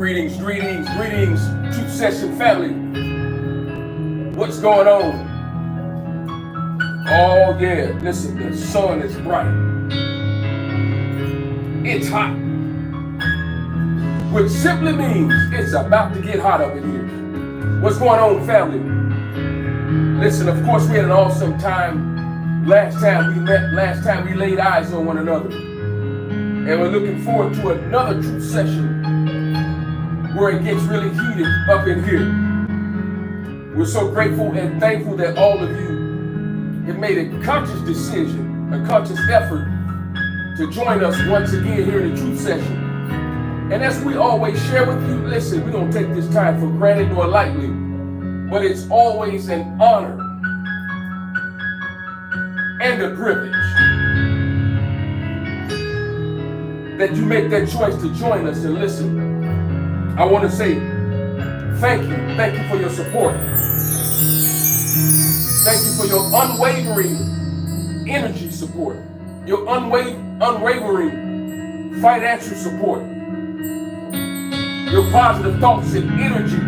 Greetings, greetings, greetings, Truth Session family. What's going on? Oh yeah, listen, the sun is bright. It's hot. Which simply means it's about to get hot up in here. What's going on, family? Listen, of course we had an awesome time last time we met, last time we laid eyes on one another. And we're looking forward to another Truth Session where it gets really heated up in here. We're so grateful and thankful that all of you have made a conscious decision, a conscious effort to join us once again here in the Truth Session. And as we always share with you, listen, we don't take this time for granted nor lightly, but it's always an honor and a privilege that you make that choice to join us and listen. I want to say thank you. Thank you for your support. Thank you for your unwavering energy support, your unwavering financial support, your positive thoughts and energy.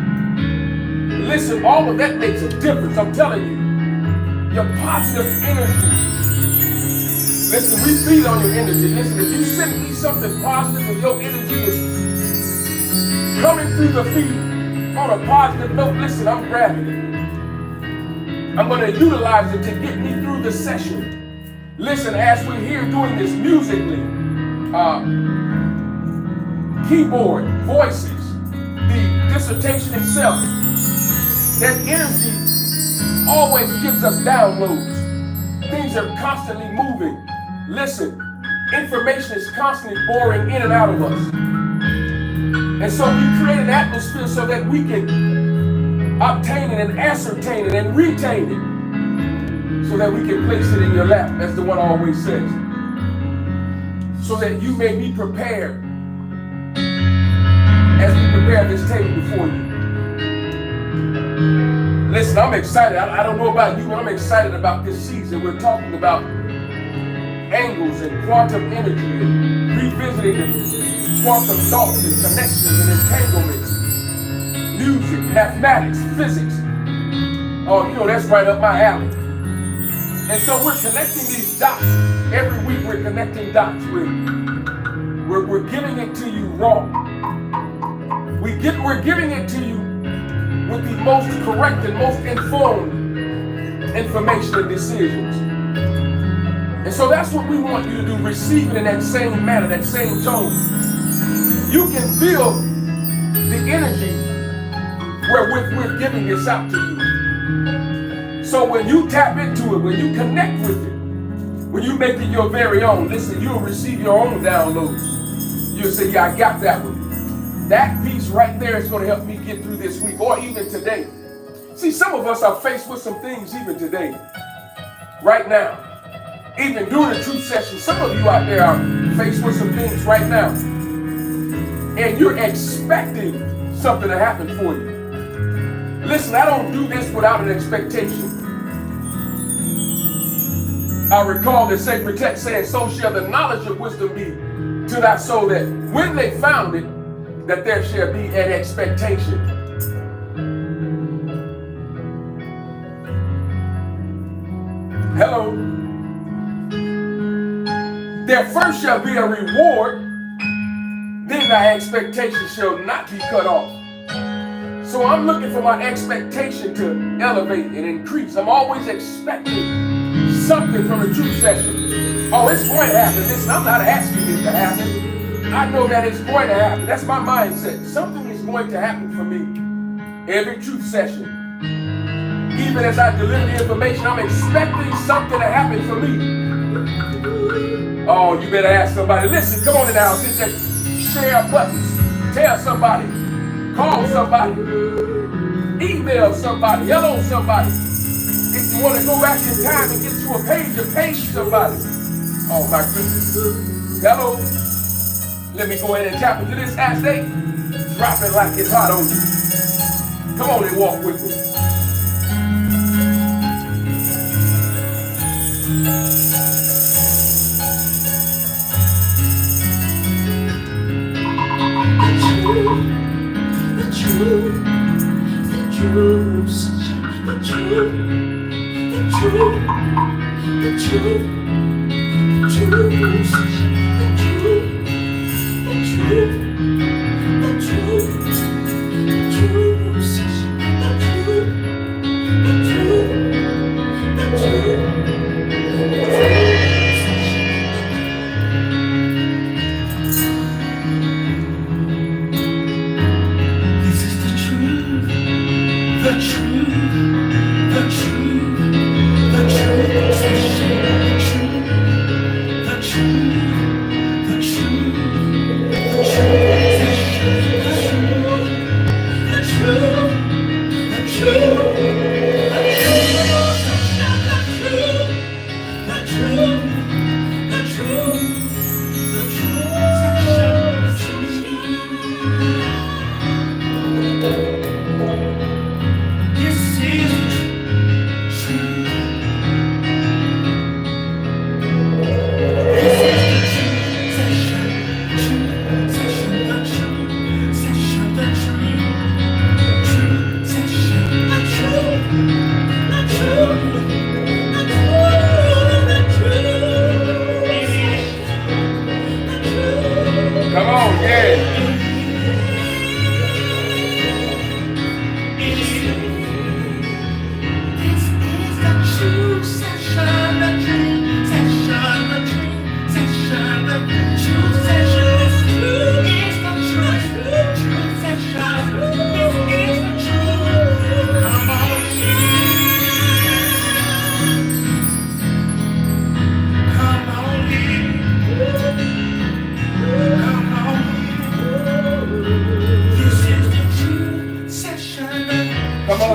Listen, all of that makes a difference. I'm telling you, your positive energy. Listen, we feed on your energy. Listen, if you send me something positive and your energy is coming through the feed on a positive note, listen, I'm grabbing it. I'm going to utilize it to get me through the session. Listen, as we're here doing this musically, keyboard, voices, the dissertation itself, that energy always gives us downloads. Things are constantly moving. Listen, information is constantly pouring in and out of us. And so we create an atmosphere so that we can obtain it and ascertain it and retain it so that we can place it in your lap, as the one always says, so that you may be prepared as we prepare this table before you. Listen, I'm excited. I don't know about you, but I'm excited about this season. We're talking about angles and quantum energy and revisiting the quantum thoughts and connections and entanglements, music, mathematics, physics. Oh, you know, that's right up my alley. And so we're connecting these dots. Every week we're connecting dots. We're giving it to you raw. We're giving it to you with the most correct and most informed information and decisions. And so that's what we want you to do. Receive it in that same manner, that same tone. You can feel the energy wherewith we're giving this out to you. So when you tap into it, when you connect with it, when you make it your very own, listen, you'll receive your own downloads. You'll say, yeah, I got that one. That piece right there is going to help me get through this week or even today. See, some of us are faced with some things even today, right now. Even during the Truth Session, some of you out there are faced with some things right now. And you're expecting something to happen for you. Listen, I don't do this without an expectation. I recall the sacred text saying, so shall the knowledge of wisdom be to thy soul, that when they found it, that there shall be an expectation. Hello. There first shall be a reward, then thy expectation shall not be cut off. So I'm looking for my expectation to elevate and increase. I'm always expecting something from a Truth Session. Oh, it's going to happen. Listen, I'm not asking it to happen. I know that it's going to happen. That's my mindset. Something is going to happen for me every Truth Session. Even as I deliver the information, I'm expecting something to happen for me. Oh, you better ask somebody. Listen, come on in now. Hit that share buttons. Tell somebody. Call somebody. Email somebody. Hello somebody. If you want to go back in time and get to a page somebody. Oh my goodness. Hello. Let me go ahead and tap into this as they drop it like it's hot on you. Come on and walk with me.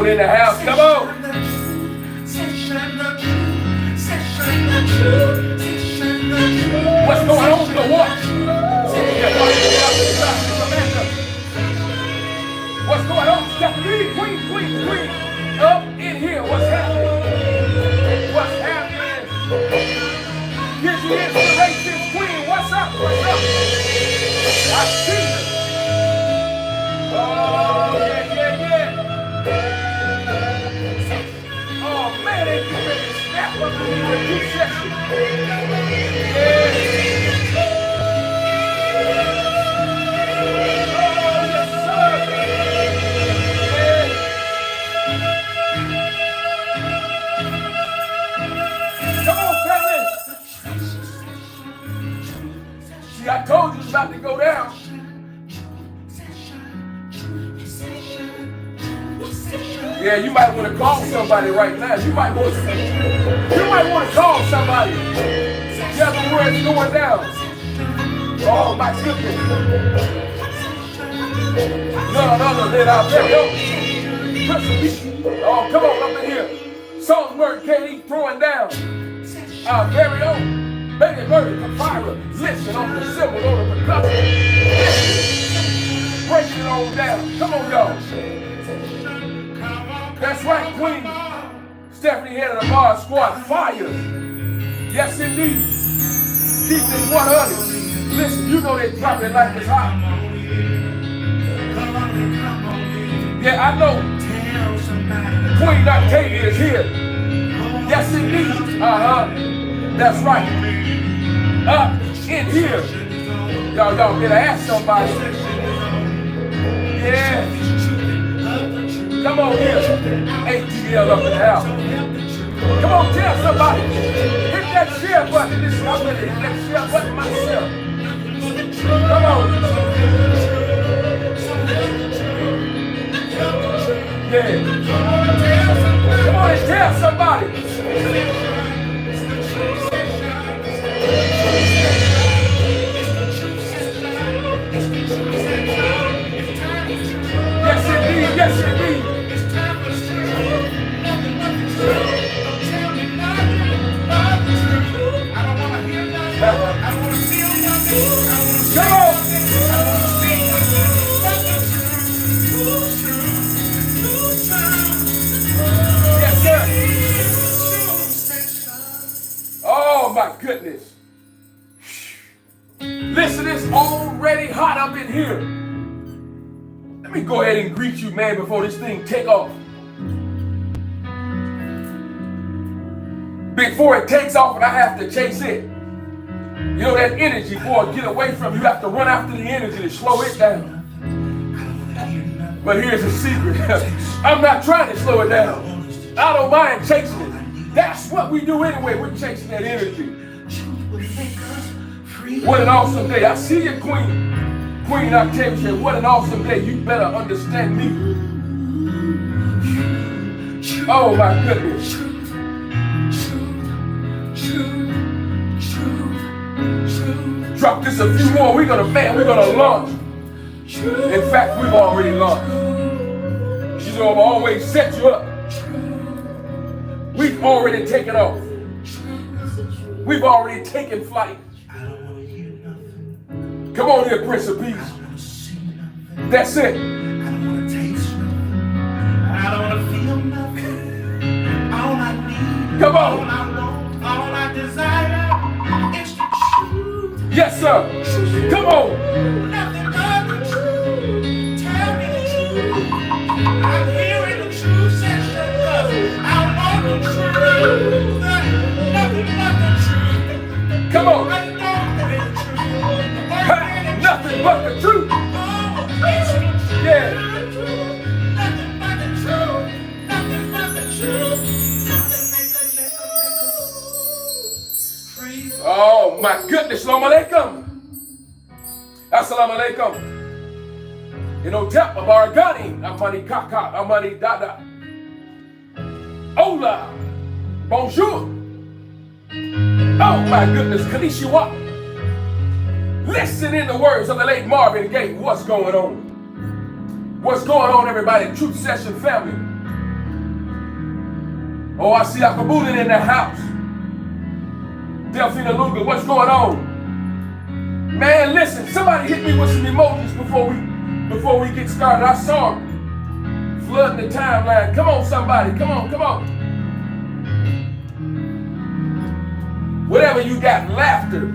In the house, come on. What's going on? The what? What's going on? Stephanie, queen. Up in here. What's happening? What's happening? Here's the inspiration, queen. What's up? I see you. Oh, yeah. Man, they get ready to snap up in the new section. Yeah. Oh, yes, sir. Yeah. Come on, family. See, I told you it's about to go down. Yeah, you might want to call somebody right now. You might want to call somebody. Tell them where it's going down. Oh, my goodness. None other than our very own. Oh, come on up in here. Songbird Katie throwing down. Our very own. Baby Bird, Papyrus. Listen on the cymbal, on the percussion. Breaking it on down. Come on, y'all. That's right, Queen. Stephanie head of the bar squad. Fire. Yes, indeed. Keep this 100. Listen, you know they dropping it like it's hot. Yeah, I know. Queen Octavia is here. Yes, indeed. That's right. Up in here. Y'all better ask somebody. Yeah. Come on here. ATL up in the house. Come on, tell somebody. Hit that share button. Listen, I'm going to hit that share button myself. Come on. Yeah. Come on and tell somebody. Yes, indeed. Yes, indeed. Come on. Yes, sir. Oh, my goodness. Listen, it's already hot up in here. Let me go ahead and greet you, man, before this thing take off. Before it takes off and I have to chase it. You know that energy, boy, get away from you. You have to run after the energy to slow it down. But here's the secret. I'm not trying to slow it down. I don't mind chasing it. That's what we do anyway. We're chasing that energy. What an awesome day. I see you, Queen. Queen Octavia said, what an awesome day. You better understand me. Oh my goodness. Drop this a few more. We're gonna launch. In fact, we've already launched. You know, I've always set you up. We've already taken off. We've already taken flight. Come on here, Prince of Peace. That's it. I don't want to feel nothing. All I need, come on. All I want, all I desire is the truth. Yes, sir. Come on. Nothing but the truth. Tell me the truth. I'm hearing the truth session. I want the truth. Nothing but the truth. Come on. I know the truth. Nothing but the truth. Yeah. Nothing but the truth. Nothing but the truth. Oh my goodness. Assalamu alaikum. Assalamu alaikum. You know, tap Abaragani. Amani kaka. Amani dada. Hola. Bonjour. Oh my goodness. Konnichiwa. Listen in the words of the late Marvin Gaye. What's going on? What's going on, everybody? Truth Session family. Oh, I see Akabudin in the house. Delphina Luga, what's going on? Man, listen, somebody hit me with some emojis before we get started. I saw them flooding the timeline. Come on, somebody. Come on, come on. Whatever you got, laughter.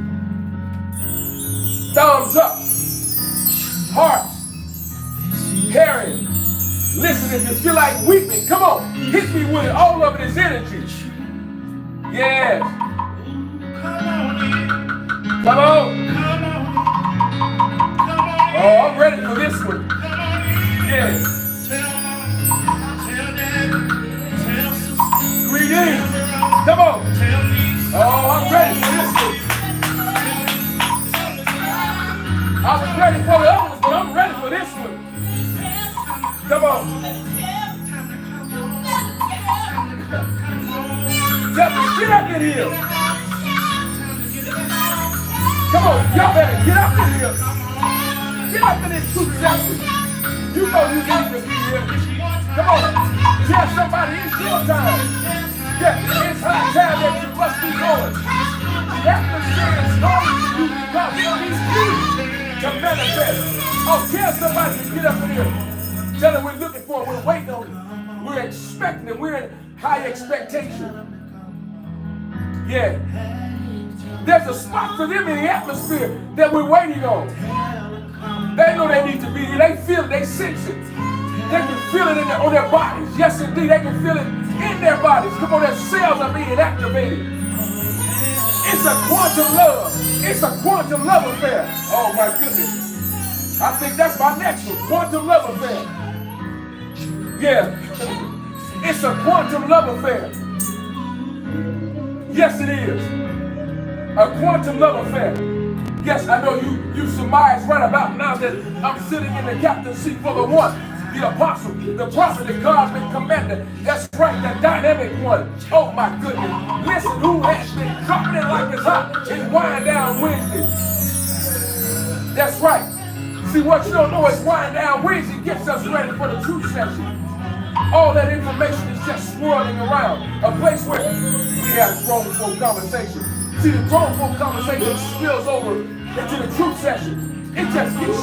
Thumbs up, hearts, caring. Listen, if you feel like weeping, come on, hit me with it. All of it is energy. Yes. Come on. Oh, I'm ready for this one. Yes. Greetings. Come on. Oh, I'm ready for this one. I was ready for the others, but I'm ready for this one. Come on. Get up in here. Come on, y'all better get up in here. Get up in this truth session. You know you need to be here. Come on. Tell somebody it's your time. Yeah, it's high time that you must be going. The atmosphere is calling you because it needs you to manifest. Oh, tell somebody to get up in here. Tell them we're looking for it. We're waiting on it. We're expecting it. We're in high expectation. Yeah. There's a spot for them in the atmosphere that we're waiting on. They know they need to be here. They feel it. They sense it. They can feel it on their bodies. Yes, indeed. They can feel it in their bodies. Come on, their cells are being activated. It's a quantum love. It's a quantum love affair. Oh, my goodness. I think that's my next one. Quantum love affair. Yeah. It's a quantum love affair. Yes, it is. A quantum love affair. Yes, I know you surmise right about now that I'm sitting in the captain's seat for the one, the apostle, the prophet, the cosmic commander. That's right, the dynamic one. Oh my goodness. Listen, who has been dropping it like it's hot? It's Wind Down Wednesday. That's right. See, what you don't know is Wind Down Wednesday gets us ready for the truth session. All that information is just swirling around. A place where we have grown folk conversation. See, the grown folk conversation spills over into the truth session. It just gets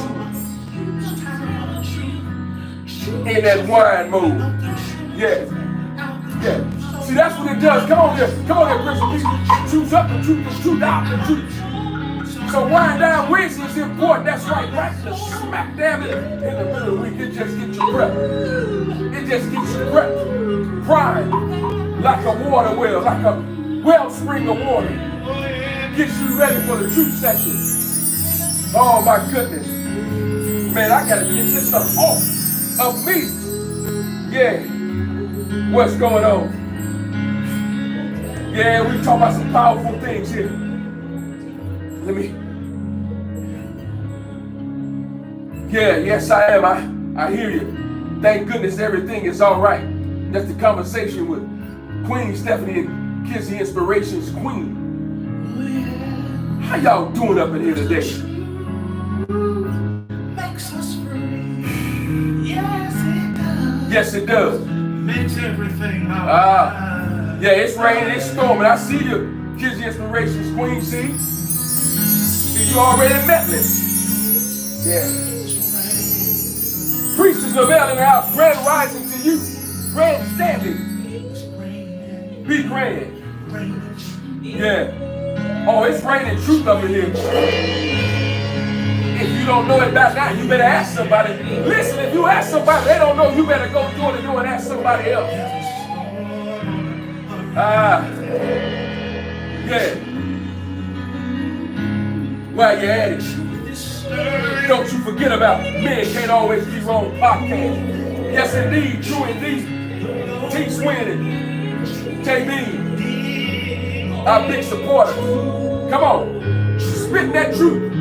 you in that wine mode. Yes. Yeah. See, that's what it does. Come on here, Prince of Peace. Truth up and truth out and truth. So wind down Wednesday is important. That's right. Right smack dab in the middle of the week. It just gets you prepped. It just gets you prepped. Primed like a water well, like a wellspring of water. Gets you ready for the truth session. Oh my goodness. Man, I gotta get this stuff off of me. Yeah. What's going on? Yeah, we talk about some powerful things here. Let me. Yeah, yes I am. I hear you. Thank goodness everything is all right. That's the conversation with Queen Stephanie and Kizzy Inspirations Queen. How y'all doing up in here today? Makes us free. Yes, it does. Yes, it does. Makes everything all right. Yeah, it's raining, it's storming. I see you, Kizzy Inspirations Queen. See, you already met me. Yeah. Priestess Lavelle in the house. Grand rising to you. Grand standing. Be grand. Yeah. Oh, it's raining truth up in here. If you don't know it by now, you better ask somebody. Listen, if you ask somebody, they don't know, you better go door to door and ask somebody else. Yeah. While you're at it, don't you forget about Men Can't Always Be Wrong podcast. Yes, indeed, true indeed. T. Swin, J.B., our big supporters. Come on, spit that truth.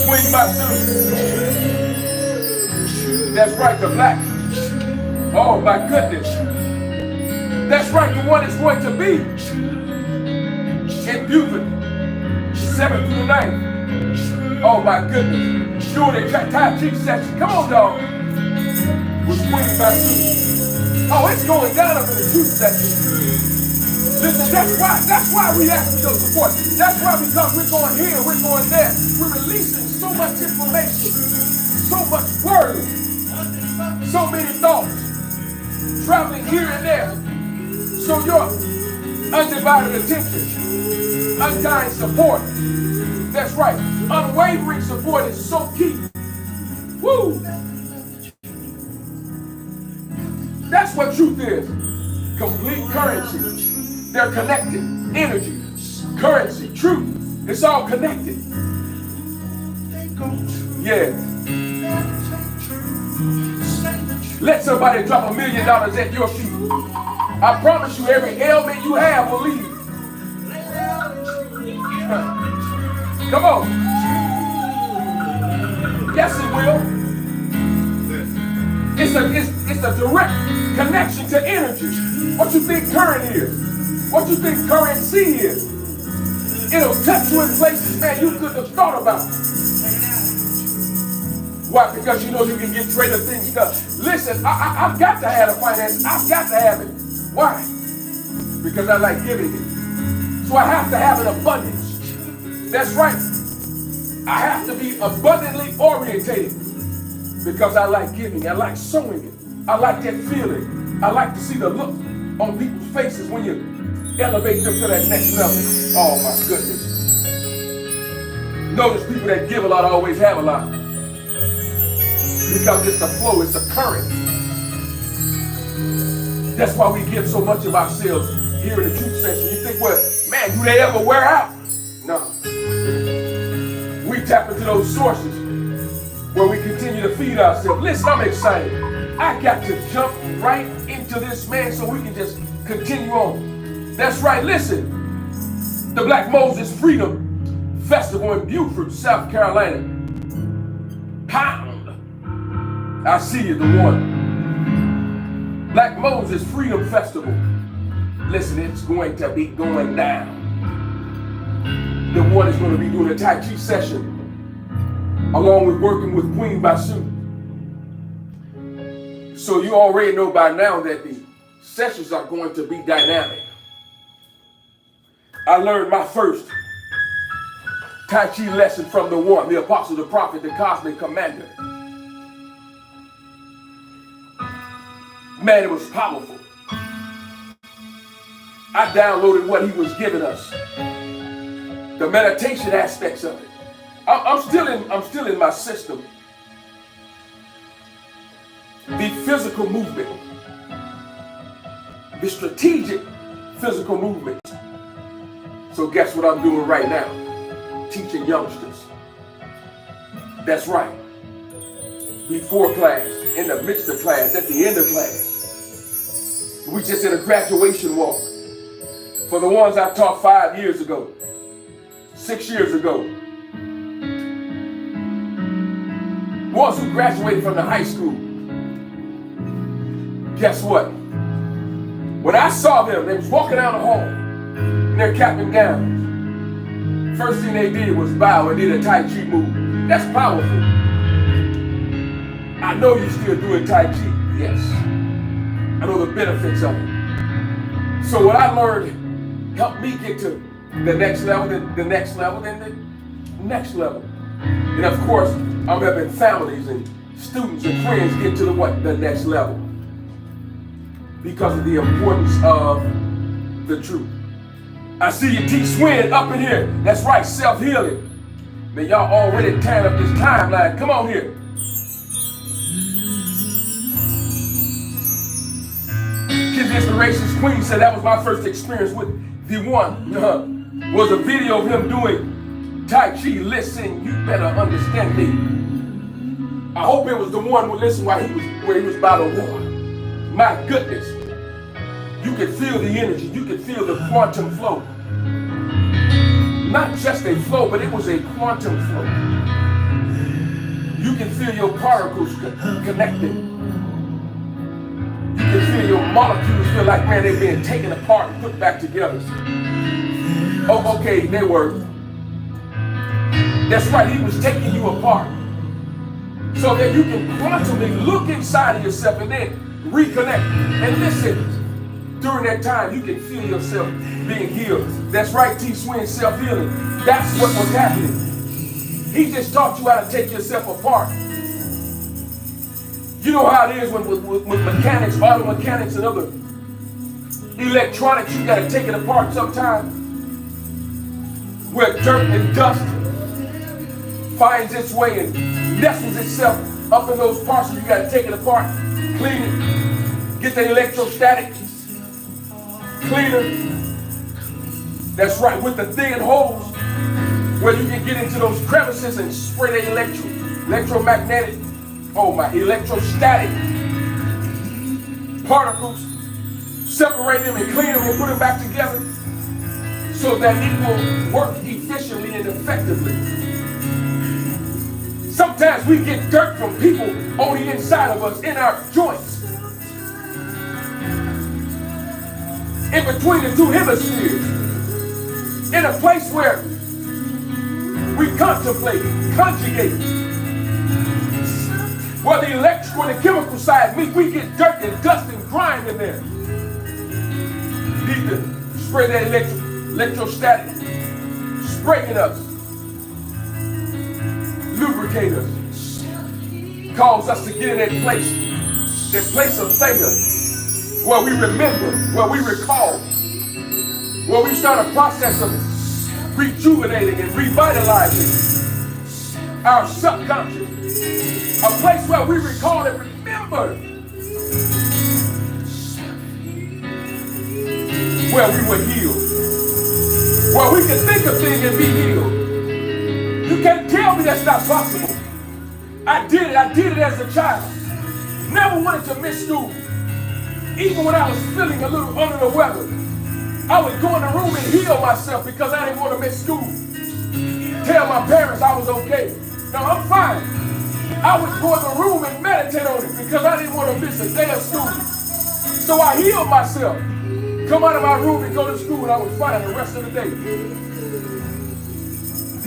Swing my suit. That's right, the black. Oh my goodness. That's right, the one that's going to be in Buford, 7th through 9th. Oh my goodness. Doing a Tai Chi session. Come on, dog. With Swing my suit. Oh, it's going down up in the truth section. Listen, that's why we ask for your support. That's why, because we're going here, we're going there. We're releasing so much information, so much word, so many thoughts, traveling here and there. So your undivided attention, undying support, that's right, unwavering support is so key. Woo! That's what truth is. Complete currency. They're connected. Energy, currency, truth. It's all connected. Yeah. Let somebody drop $1 million at your feet. I promise you, every ailment you have will leave. Come on. Yes, it will. It's a direct connection to energy. What you think current is. What you think currency is. It'll touch you in places, man, you couldn't have thought about. Why? Because you know you can get greater things done. Listen, I've got to have the finance. I've got to have it. Why? Because I like giving it. So I have to have an abundance. That's right. I have to be abundantly orientated. Because I like giving. I like sowing it. I like that feeling. I like to see the look on people's faces when you elevate them to that next level. Oh my goodness. Notice people that give a lot always have a lot. Because it's the flow, it's the current. That's why we give so much of ourselves here in the truth session. You think, well, man, do they ever wear out? No. We tap into those sources where we continue to feed ourselves. Listen, I'm excited. I got to jump right into this, man, so we can just continue on. That's right, listen. The Black Moses Freedom Festival in Beaufort, South Carolina. Pound. I see you, the one. Black Moses Freedom Festival. Listen, it's going to be going down. The one is going to be doing a Tai Chi session along with working with Queen Basu. So you already know by now that the sessions are going to be dynamic. I learned my first Tai Chi lesson from the one, the apostle, the prophet, the cosmic commander. Man, it was powerful. I downloaded what he was giving us. the meditation aspects of it. I'm still in my system. The physical movement, the strategic physical movement. So guess what I'm doing right now? Teaching youngsters. That's right. Before class, in the midst of class, at the end of class. We just did a graduation walk for the ones I taught 5 years ago, 6 years ago. Ones who graduated from the high school. Guess what? When I saw them, they was walking down the hall in their cap and gowns. First thing they did was bow and did a Tai Chi move. That's powerful. I know you're still doing Tai Chi. Yes. I know the benefits of it. So what I learned helped me get to the next level, the next level, and the next level. And of course, I'm helping families and students and friends get to the next level. Because of the importance of the truth. I see you, T. Swin, up in here. That's right, self-healing. Man, y'all already tearing up this timeline. Come on here. His Inspirations Queen said that was my first experience with the one. Was a video of him doing Tai Chi. Listen, you better understand me. I hope it was the one who listened while he was by the water. My goodness, you could feel the energy, you could feel the quantum flow. Not just a flow, but it was a quantum flow. You can feel your particles connecting. You can feel your molecules feel like, man, they're being taken apart and put back together. Oh, okay, they were. That's right, he was taking you apart. So that you can quantumly look inside of yourself and then reconnect. And listen, during that time, you can feel yourself being healed. That's right, T. Swin, self-healing. That's what was happening. He just taught you how to take yourself apart. You know how it is with mechanics, auto mechanics, and other electronics. You got to take it apart sometimes. Where dirt and dust finds its way and nestles itself up in those parts, and you got to take it apart, clean it, get the electrostatic cleaner. That's right, with the thin holes where you can get into those crevices and spray the electromagnetic, electrostatic particles, separate them and clean them and put them back together so that it will work efficiently and effectively. Sometimes we get dirt from people on the inside of us, in our joints, in between the two hemispheres, in a place where we contemplate, conjugate. Where the electrical and the chemical side meet, we get dirt and dust and grime in there. You need to spray that electrostatic, spraying us, lubricate us, cause us to get in that place of theta, where we remember, where we recall, where we start a process of rejuvenating and revitalizing our subconscious. A place where we recall and remember where we were healed. Where we can think of things and be healed. You can't tell me that's not possible. I did it as a child. Never wanted to miss school. Even when I was feeling a little under the weather, I would go in the room and heal myself because I didn't want to miss school. Tell my parents I was okay. No, I'm fine. I would go in the room and meditate on it because I didn't want to miss a day of school. So I healed myself. Come out of my room and go to school, and I was fine the rest of the day.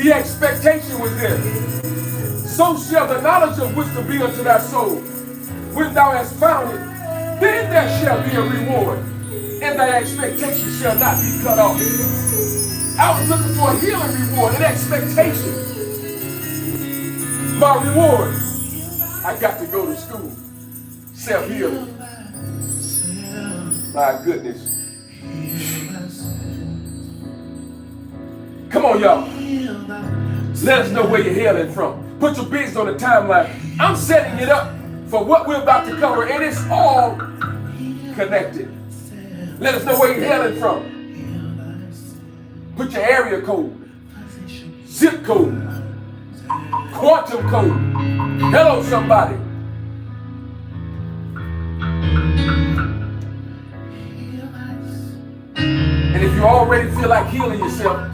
The expectation was there. So shall the knowledge of wisdom be unto thy soul. When thou hast found it, then there shall be a reward, and thy expectation shall not be cut off. I was looking for a healing reward, an expectation. My reward, I got to go to school. Self-healing. My goodness. Come on, y'all. Let us know where you're hailing from. Put your business on the timeline. I'm setting it up for what we're about to cover, and it's all connected. Let us know where you're hailing from. Put your area code, zip code, quantum code. Hello, somebody. And if you already feel like healing yourself,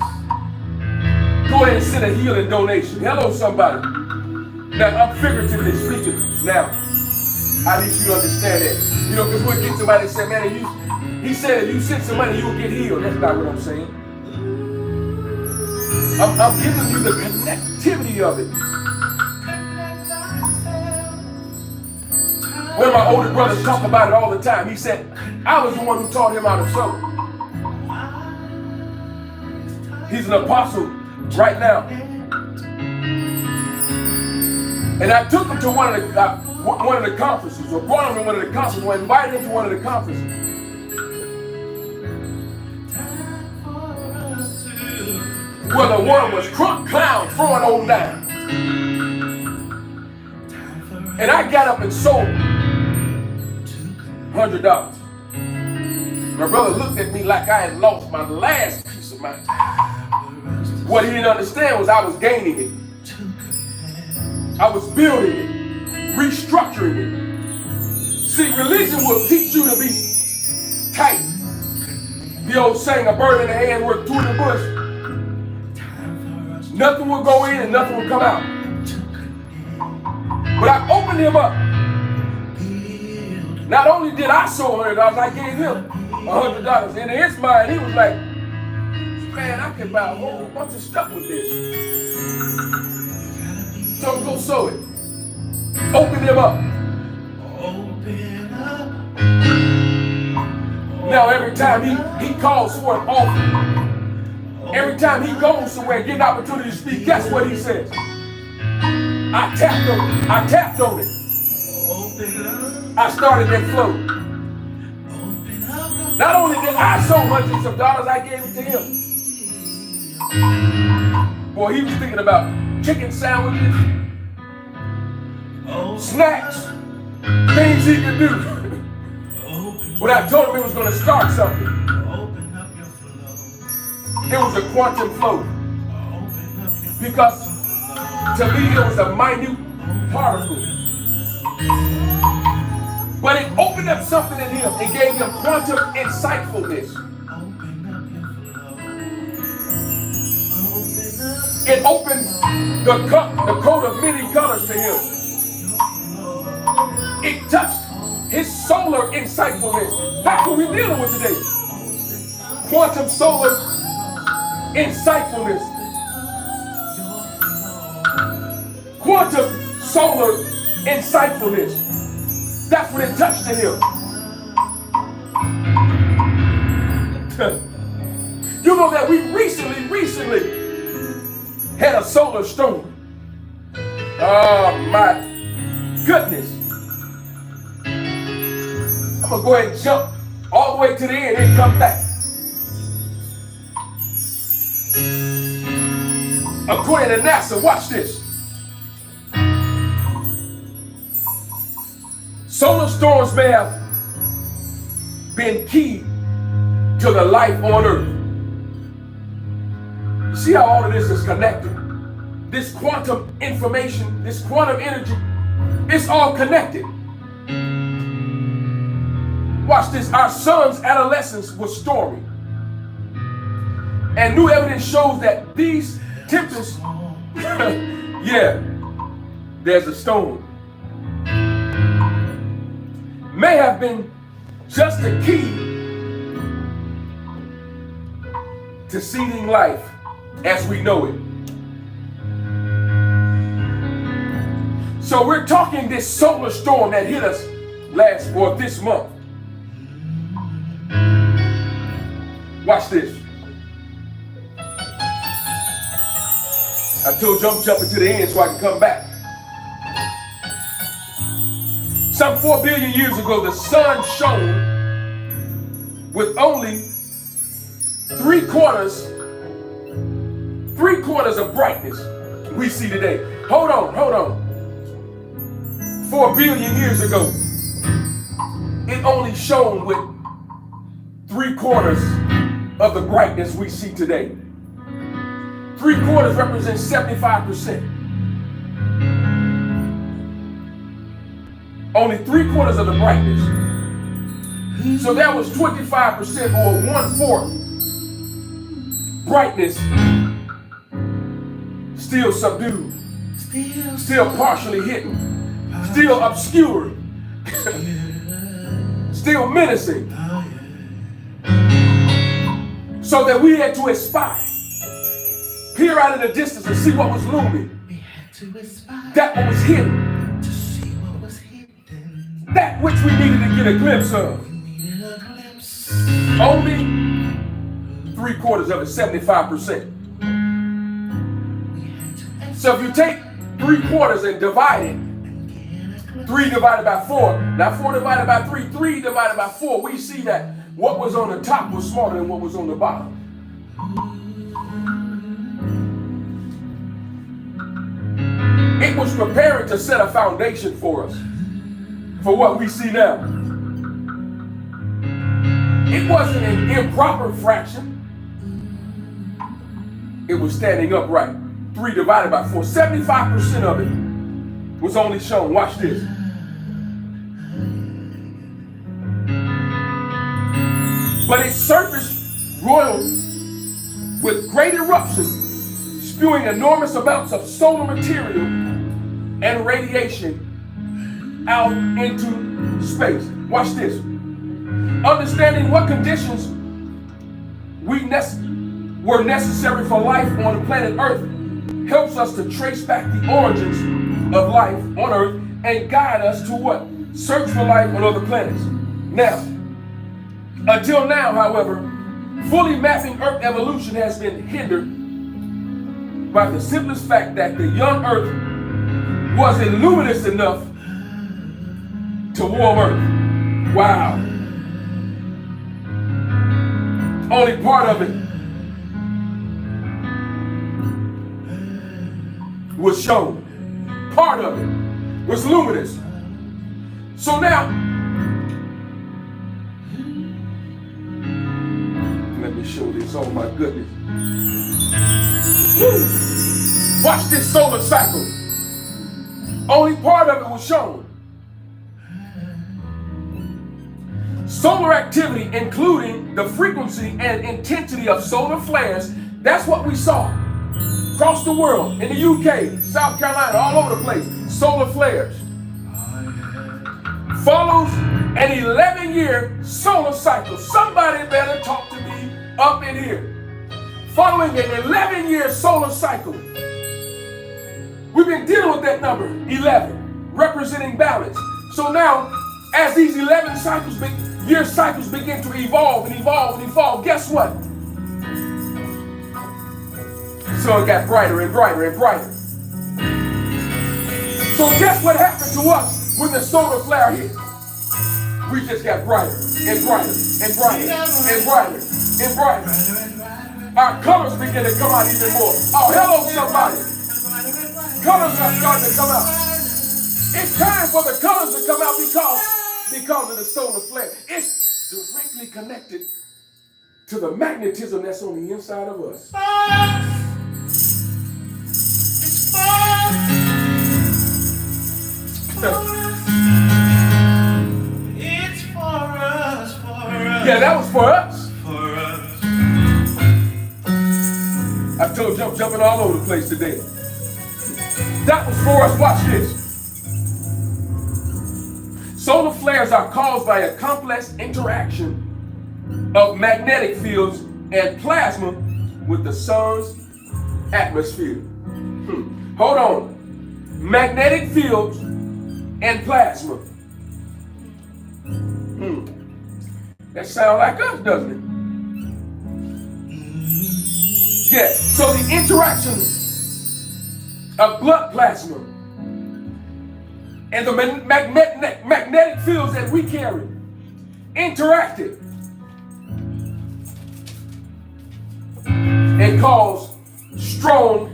go ahead and send a healing donation. Hello, somebody. Now, I'm figuratively speaking now. I need you to understand that. You know, because we'll get somebody and say, man, he said if you send some money, you'll get healed. That's not what I'm saying. I'm giving you the connectivity of it. One of my older brothers talk about it all the time. He said, I was the one who taught him how to sow. He's an apostle right now. And I took him to one of the conferences, or brought him to one of the conferences, or invited him to one of the conferences. Where the word was crunk clown throwing on down. And I got up and sold $100. My brother looked at me like I had lost my last piece of my time. What he didn't understand was I was gaining it. I was building it, restructuring it. See, religion will teach you to be tight. The old saying, a bird in the hand worth two in the bush. Nothing will go in and nothing will come out. But I opened him up. Not only did I sow $100, I gave him $100. And in his mind, he was like, man, I can buy a whole bunch of stuff with this. So go sow it. Open him up. Now every time he calls for an offering, every time he goes somewhere and get an opportunity to speak, guess what he says? I tapped on it. I started that flow. Not only did I sow hundreds of dollars, I gave it to him. Boy, he was thinking about chicken sandwiches, snacks, things he could do. But I told him it was going to start something. It was a quantum flow. Because to me, it was a minute particle. But it opened up something in him and gave him quantum InSightFullness. It opened the coat of many colors to him. It touched his solar InSightFullness. That's what we're dealing with today. Quantum solar InSightFullness. Quantum solar InSightFullness. That's what it touched to him. You know that we recently had a solar storm. Oh my goodness. I'm gonna go ahead and jump all the way to the end and come back. According to NASA, watch this. Solar storms may have been key to the life on Earth. You see how all of this is connected? This quantum information, this quantum energy, it's all connected. Watch this. Our sun's adolescence was stormy. And new evidence shows that these tempests, yeah, there's a storm, may have been just a key to seeding life as we know it. So we're talking this solar storm that hit us this month. Watch this. I told you I'm jumping to the end so I can come back. Some 4 billion years ago, the sun shone with only 3/4 3/4 of brightness we see today. Hold on. 4 billion years ago, it only shone with 3/4 of the brightness we see today. 3/4 represents 75%. Only 3/4 of the brightness. So that was 25% or 1/4 brightness still subdued, still partially hidden, still obscured, still menacing. So that we had to espy, peer out in the distance and see what was looming. That what was hidden. That which we needed to get a glimpse of. Only 3/4 of it, 75%. So if you take 3/4 and divide it, 3 divided by 4, now 4 divided by 3, 3 divided by 4, we see that what was on the top was smaller than what was on the bottom. It was preparing to set a foundation for us, for what we see now. It wasn't an improper fraction. It was standing upright. 3 divided by 4, 75% of it was only shown. Watch this. But it surfaced roiled with great eruption, spewing enormous amounts of solar material and radiation out into space. Watch this. Understanding what conditions were necessary for life on the planet Earth helps us to trace back the origins of life on Earth and guide us to what? Search for life on other planets. Now, until now, however, fully mapping Earth evolution has been hindered by the simplest fact that the young Earth wasn't luminous enough to warm Earth. Wow. Only part of it was shown. Part of it was luminous. So now, let me show this. Oh my goodness. Woo. Watch this solar cycle. Only part of it was shown. Solar activity, including the frequency and intensity of solar flares, that's what we saw. Across the world, in the UK, South Carolina, all over the place, solar flares. Follows an 11-year solar cycle. Somebody better talk to me up in here. Following an 11-year solar cycle. We've been dealing with that number, 11, representing balance. So now, as these 11 year cycles begin to evolve and evolve and evolve, guess what? So it got brighter and brighter and brighter. So guess what happened to us when the solar flare hit? We just got brighter and brighter and brighter and brighter and brighter. Our colors begin to come out even more. Oh, hello, somebody. Colors are starting to come out. It's time for the colors to come out because of the solar flare. It's directly connected to the magnetism that's on the inside of us. It's for us. Yeah, that was for us. For us. I told you I'm jumping all over the place today. That was for us. Watch this. Solar flares are caused by a complex interaction of magnetic fields and plasma with the sun's atmosphere. Hold on. Magnetic fields and plasma. That sounds like us, doesn't it? Yeah, so the interaction of blood plasma and the magnetic fields that we carry interacted and caused strong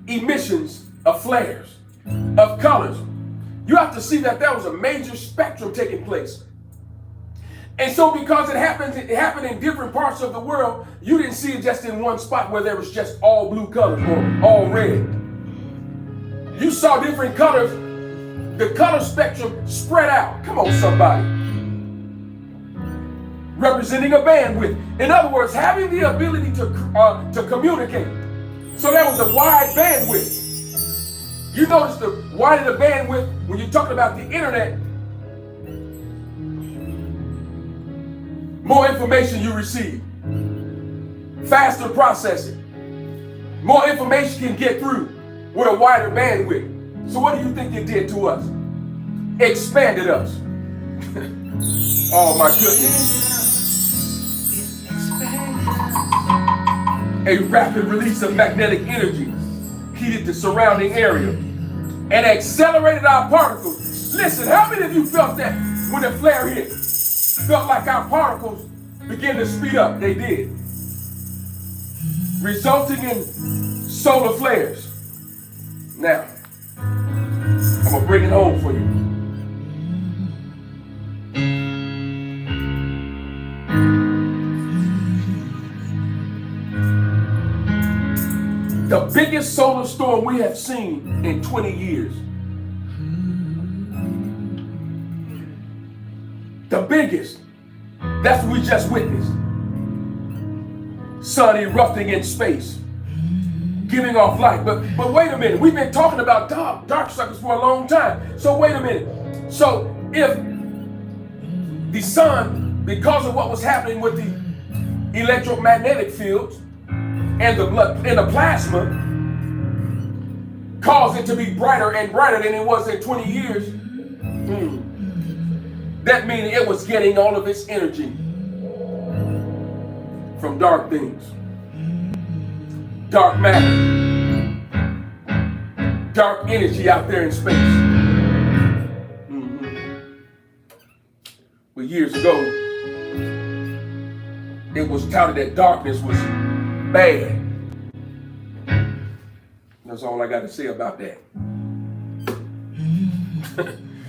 emissions of flares, of colors. You have to see that there was a major spectrum taking place. And so because it happened in different parts of the world, you didn't see it just in one spot where there was just all blue colors or all red. You saw different colors. The color spectrum spread out. Come on, somebody. Representing a bandwidth. In other words, having the ability to communicate. So there was a wide bandwidth. You notice the wider the bandwidth when you're talking about the internet, more information you receive, faster processing, more information can get through with a wider bandwidth. So what do you think it did to us? Expanded us. Oh my goodness. A rapid release of magnetic energy heated the surrounding area and accelerated our particles. Listen, how many of you felt that when the flare hit? Felt like our particles began to speed up? They did. Resulting in solar flares. Now, I'm going to bring it home for you. The biggest solar storm we have seen in 20 years. The biggest. That's what we just witnessed. Sun erupting in space, giving off light. But wait a minute. We've been talking about dark circles for a long time. So wait a minute. So if the sun, because of what was happening with the electromagnetic fields and the blood and the plasma, caused it to be brighter and brighter than it was in 20 years, that means it was getting all of its energy from dark things, dark matter, dark energy out there in space. Well, years ago, it was touted that darkness was bad. That's all I got to say about that.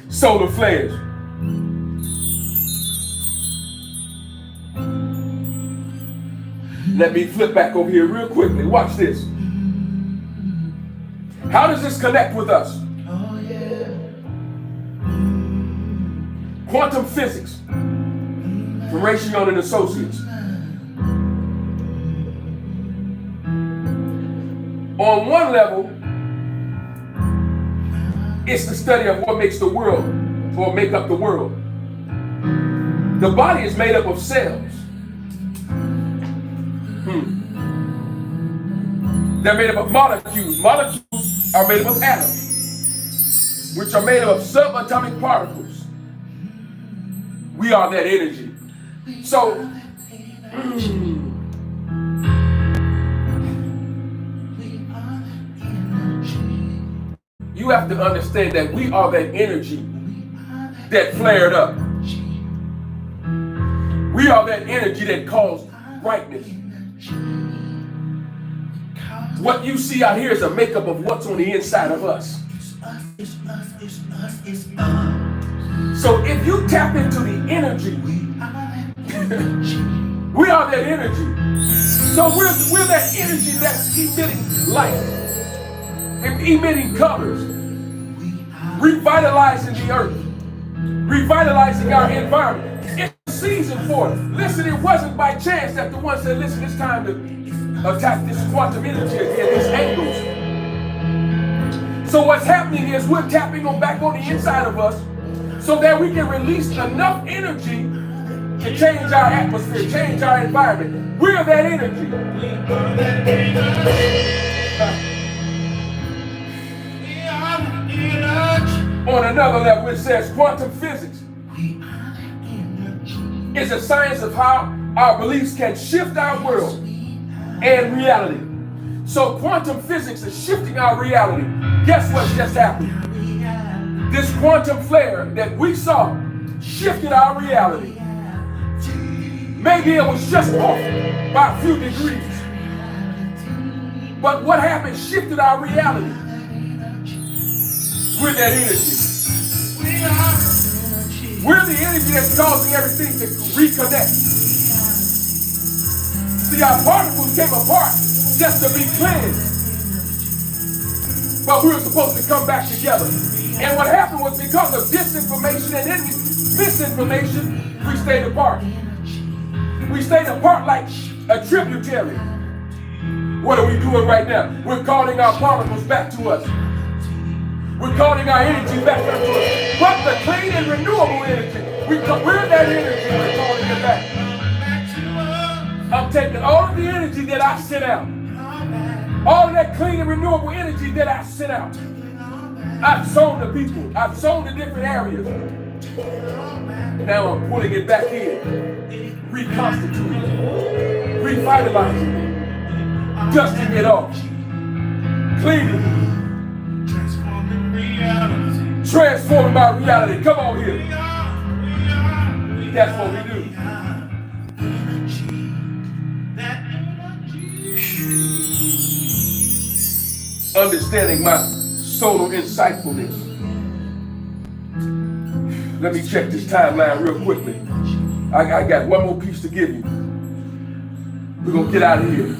Solar flares. Let me flip back over here real quickly. Watch this. How does this connect with us? Oh, yeah. Quantum physics from Raytheon and Associates. On one level, it's the study of what makes the world, or make up the world. The body is made up of cells. They're made up of molecules. Molecules are made up of atoms, which are made up of subatomic particles. We are that energy. So, you have to understand that we are that energy that flared up. We are that energy that caused brightness. What you see out here is a makeup of what's on the inside of us. So if you tap into the energy, we are that energy. So we're that energy that's emitting light, emitting colors, revitalizing the earth, revitalizing our environment. It's a season for it. Listen, it wasn't by chance that the one said, listen, it's time to attack this quantum energy again, these angles. So what's happening is we're tapping back on the inside of us so that we can release enough energy to change our atmosphere, change our environment. We're that energy. On another level, it says quantum physics is a science of how our beliefs can shift our world and reality. So quantum physics is shifting our reality. Guess what just happened? This quantum flare that we saw shifted our reality. Maybe it was just off by a few degrees. But what happened shifted our reality. We're that energy. We're the energy that's causing everything to reconnect. See, our particles came apart just to be cleansed. But we were supposed to come back together. And what happened was because of disinformation and misinformation, we stayed apart. We stayed apart like a tributary. What are we doing right now? We're calling our particles back to us. We're calling our energy back to us. But the clean and renewable energy, we're that energy, we're calling it back. I'm taking all of the energy that I sent out. All of that clean and renewable energy that I sent out. I've sown the people. I've sown the different areas. Now I'm pulling it back in. Reconstituting it. Revitalizing it. Dusting it off. Cleaning it. Transforming my reality. Come on here. That's what we do. Understanding my solar insightfulness. Let me check this timeline real quickly. I got one more piece to give you. We're going to get out of here.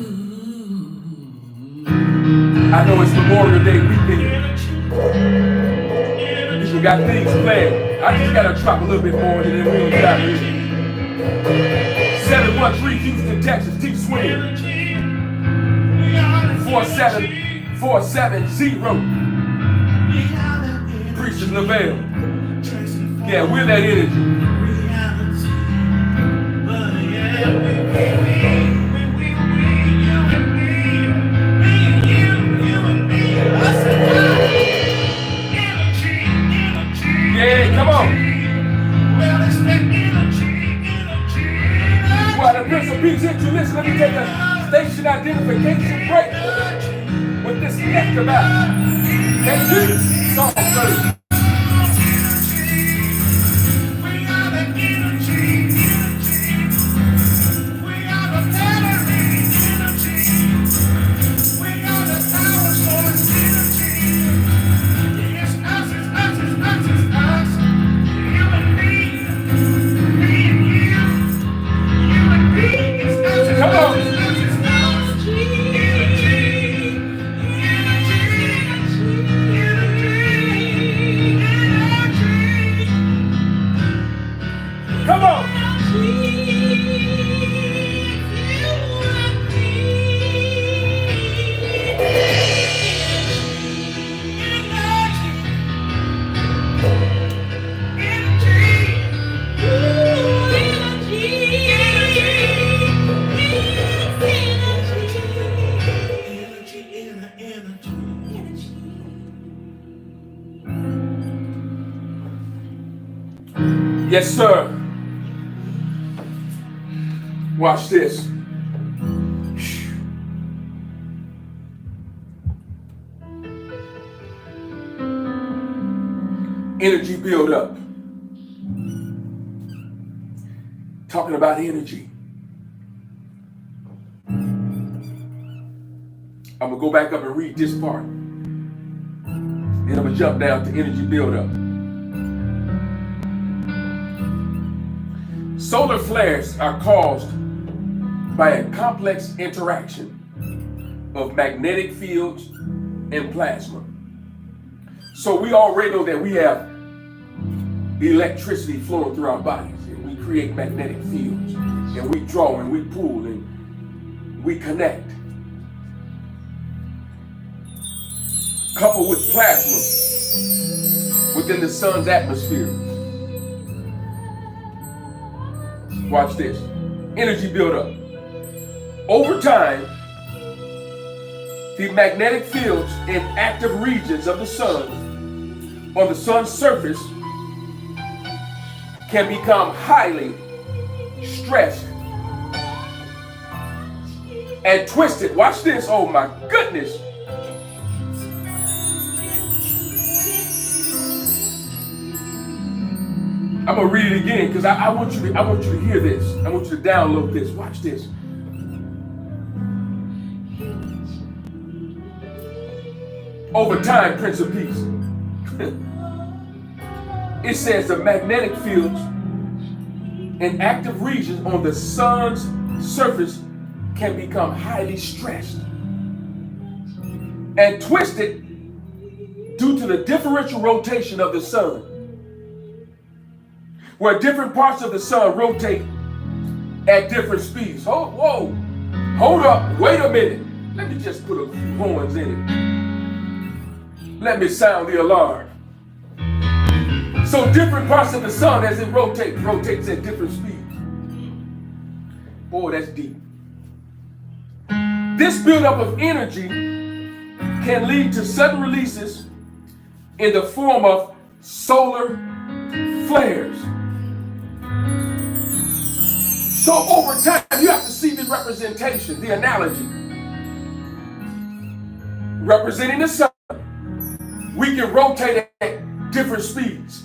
I know it's Memorial Day weekend. People got things planned. I just got to drop a little bit more and then we're going to get out of here. 713 Houston, Texas, T Swing. 47470. Priestess Lavelle. Yeah, we're that energy. Yeah, come on. While the Prince of Peace hit you, listen, let me take a station identification break with this next about. Thank you. Song 30. Yes, sir. Watch this. Energy build up. Talking about energy. I'm going to go back up and read this part. Then I'm going to jump down to energy build up. Solar flares are caused by a complex interaction of magnetic fields and plasma. So we already know that we have electricity flowing through our bodies, and we create magnetic fields, and we draw and we pull and we connect. Coupled with plasma within the sun's atmosphere. Watch this. Energy buildup. Over time, the magnetic fields in active regions of the sun on the sun's surface can become highly stressed and twisted. Watch this. Oh my goodness. I'm gonna read it again because I want you to hear this. I want you to download this. Watch this. over time, Prince of Peace. It says the magnetic fields in active regions on the sun's surface can become highly stressed and twisted due to the differential rotation of the sun, where different parts of the sun rotate at different speeds. Whoa, hold up, wait a minute. Let me just put a few horns in it. Let me sound the alarm. So different parts of the sun as it rotates at different speeds. Boy, that's deep. This buildup of energy can lead to sudden releases in the form of solar flares. So over time, you have to see the representation, the analogy. Representing the sun, we can rotate at different speeds.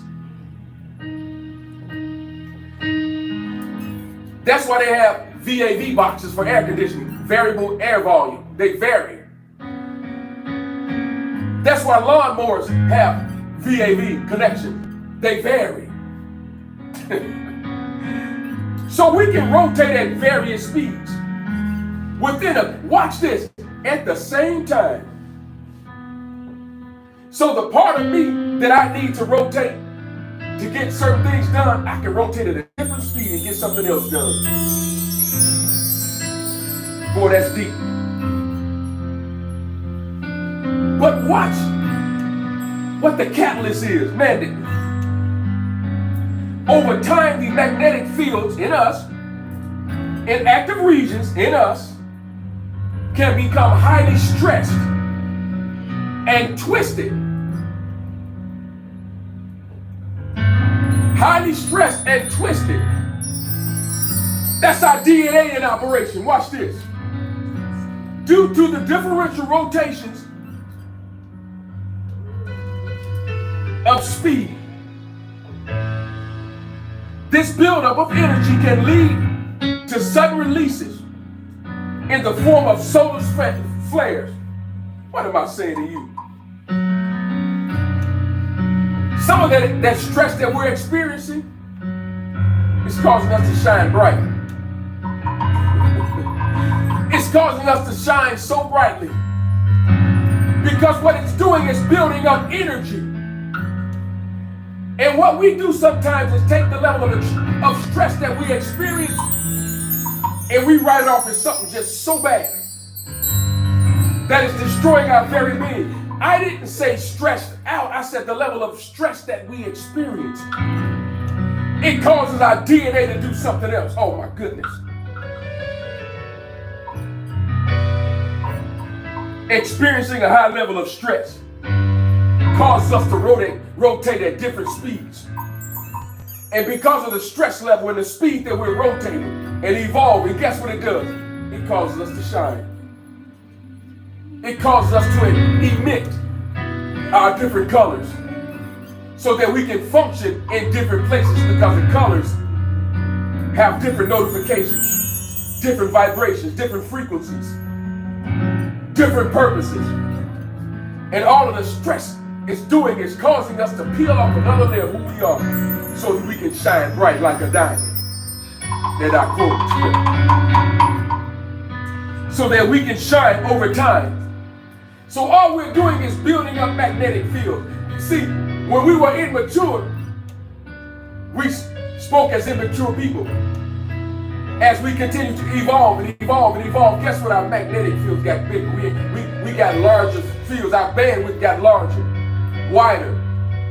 That's why they have VAV boxes for air conditioning, variable air volume. They vary. That's why lawnmowers have VAV connection. They vary. So we can rotate at various speeds within watch this, at the same time. So the part of me that I need to rotate to get certain things done, I can rotate at a different speed and get something else done. Boy, that's deep. But watch what the catalyst is. Man, over time, the magnetic fields in us, in active regions in us, can become highly stressed and twisted. Highly stressed and twisted. That's our DNA in operation. Watch this. Due to the differential rotations of speed, this buildup of energy can lead to sudden releases in the form of solar flares. What am I saying to you? Some of that stress that we're experiencing is causing us to shine bright. It's causing us to shine so brightly because what it's doing is building up energy. And what we do sometimes is take the level of stress that we experience and we write it off as something just so bad that is destroying our very being. I didn't say stressed out. I said the level of stress that we experience. It causes our DNA to do something else. Oh my goodness. Experiencing a high level of stress causes us to rotate at different speeds. And because of the stress level and the speed that we're rotating and evolving, guess what it does? It causes us to shine. It causes us to emit our different colors so that we can function in different places because the colors have different notifications, different vibrations, different frequencies, different purposes. And all of the stress it's doing is causing us to peel off another layer of who we are so that we can shine bright like a diamond. That I quote. So that we can shine over time. So all we're doing is building up magnetic fields. See, when we were immature, we spoke as immature people. As we continue to evolve and evolve and evolve, guess what? Our magnetic fields got bigger. We got larger fields. Our bandwidth got larger, wider.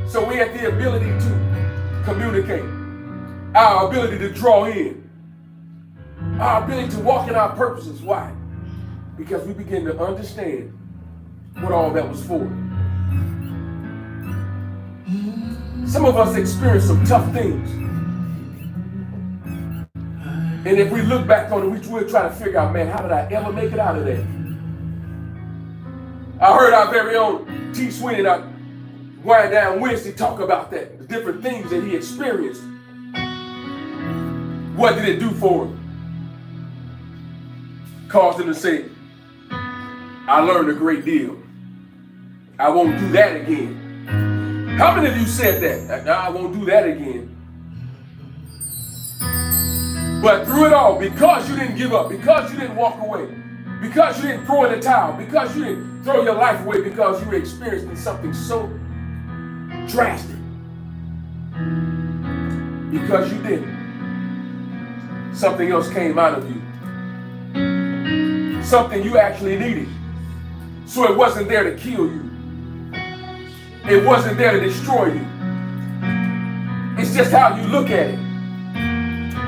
So we had the ability to communicate. Our ability to draw in. Our ability to walk in our purposes. Why? Because we begin to understand what all that was for. Some of us experience some tough things. And if we look back on it, we'll try to figure out, man, how did I ever make it out of that? I heard our very own T. Sweeney, our Wind Down Wednesday, talk about that, the different things that he experienced. What did it do for him? Caused him to say, I learned a great deal. I won't do that again. How many of you said that? I won't do that again. But through it all, because you didn't give up, because you didn't walk away, because you didn't throw in the towel, because you didn't throw your life away because you were experiencing something so drastic, because you didn't, something else came out of you. Something you actually needed. So it wasn't there to kill you. It wasn't there to destroy you. It's just how you look at it.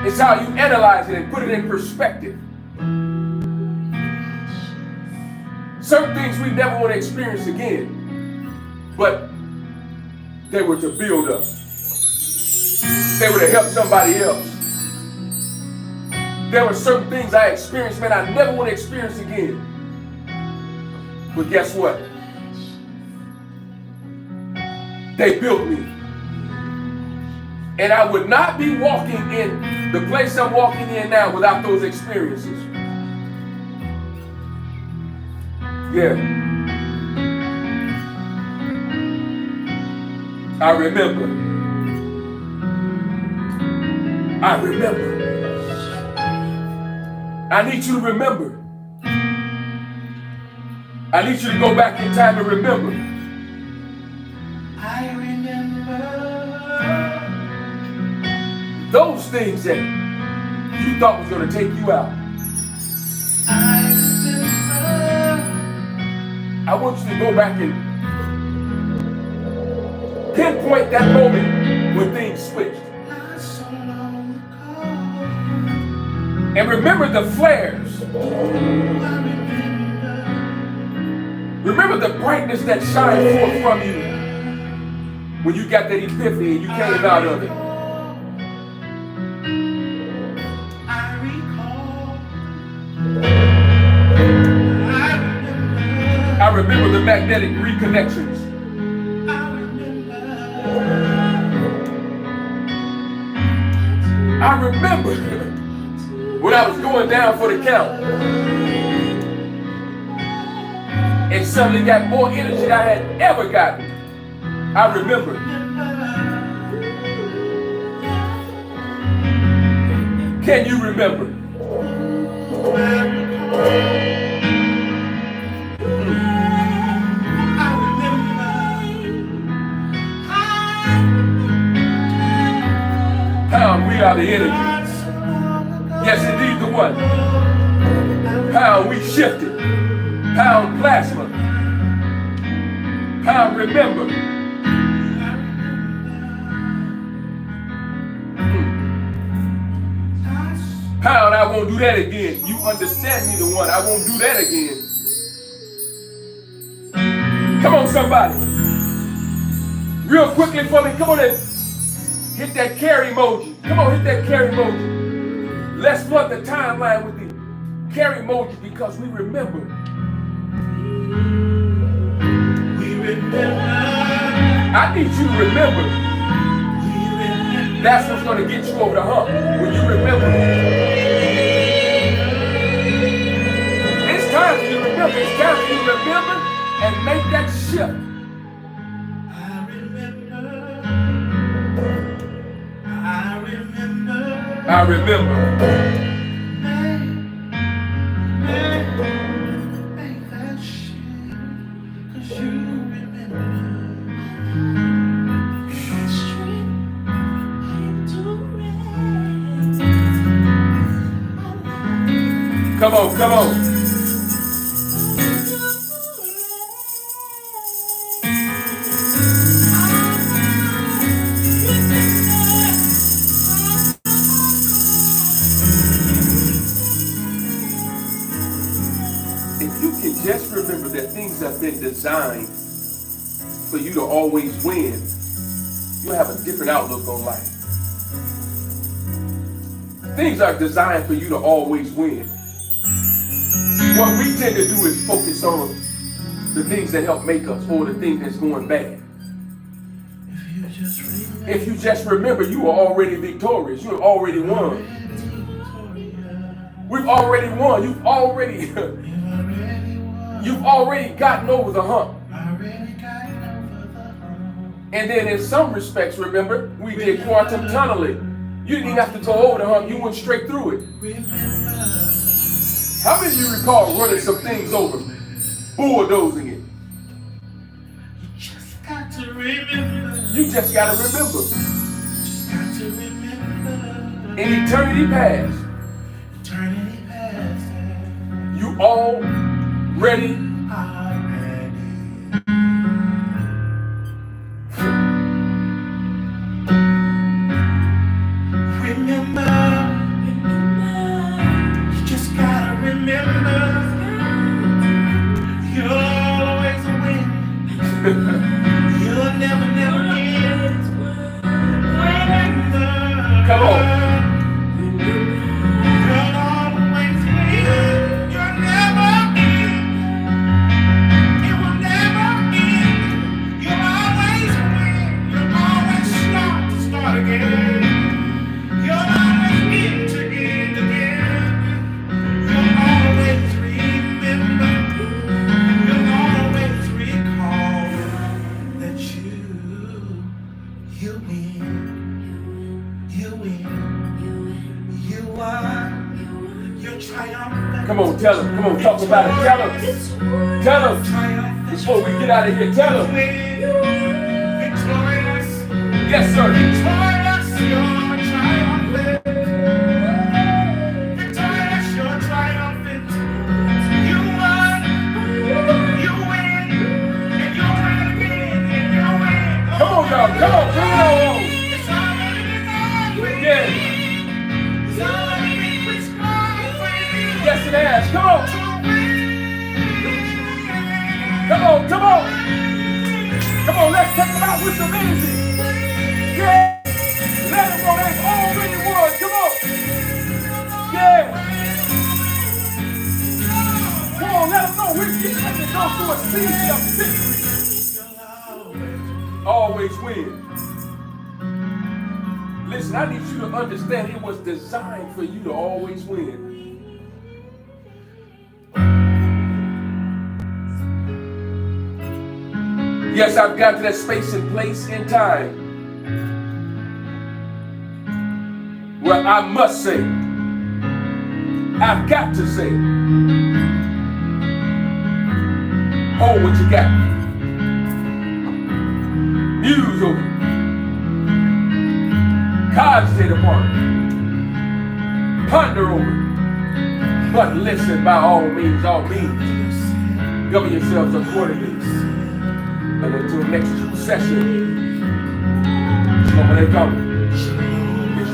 It's how you analyze it and put it in perspective. Certain things we never want to experience again, but they were to build us. They were to help somebody else. There were certain things I experienced, man, I never want to experience again. But guess what? They built me. And I would not be walking in the place I'm walking in now without those experiences. Yeah. I remember. I need you to remember. I need you to go back in time and remember. I remember Those things that you thought was going to take you out. I remember I want you to go back and pinpoint that moment when things switched. not so long ago. And remember the flares. I remember Remember the brightness that shined forth from you when you got that epiphany and you came out of it. I recall. I remember the magnetic reconnections. I remember when I was going down for the count and suddenly got more energy than I had ever gotten. I remember. Can you remember? Pound, we are the energy. Yes, indeed, the one. Pound, we shifted. Pound, plasma. Pound, remember. Pound, I won't do that again. You understand me, the one. I won't do that again. Come on, somebody. Real quickly for me, come on and hit that carry emoji. Come on, hit that carry emoji. Let's flood the timeline with the carry emoji because we remember. We remember. I need you to remember. That's what's going to get you over the hump. When you remember. It's time for you to remember. It's time for you to remember and make that shift. I remember. Make that shit, 'cause you remember. Come on, come on. Just remember that things have been designed for you to always win. You'll have a different outlook on life. Things are designed for you to always win. What we tend to do is focus on the things that help make us or the thing that's going bad. If you just remember, you are already victorious. You have already won. We've already won. You've already gotten over the hump. And then in some respects, remember, we did quantum tunneling. You didn't even have to go over the hump. You went straight through it. How many of you recall running some things over, bulldozing it? Got to remember. You just got to remember. Just got to remember. In eternity past, Eternity past. you already remember. You just gotta remember. You'll always win. You'll never win. Remember. Come on. You'll always win. You'll never win. You will never win. You'll always win. You'll always start again. You'll always get to end again. You'll always remember. You'll always recall that you win. You win. You are. You're triumphant. Come on, tell them. Come on, talk about it. Tell them. Tell them. Triumphant. Before we get out of here, tell them. Victorious. Yes, sir. Victorious, you're triumphant. Victorious, you're triumphant. You won, you win, and you win again, and you win. Come on, y'all. Come on. Bring it on. It's already been over. Yeah. It's already been prescribed for you. Yes, it has. Come on. To win. Come on. Come on. Come on. Let's take them out with some energy. Yeah. Let them know they've already won. Come on. Yeah. Come on. Let them know we're getting ready to go through a season of victory. Always win. Listen, I need you to understand it was designed for you to always win. Yes, I've got to that space and place and time where I must say, I've got to say, hold what you got. Muse over it. Cogitate upon it. Ponder over it. But listen by all means, govern yourselves accordingly. And until next session, Shalom Alaikum. It's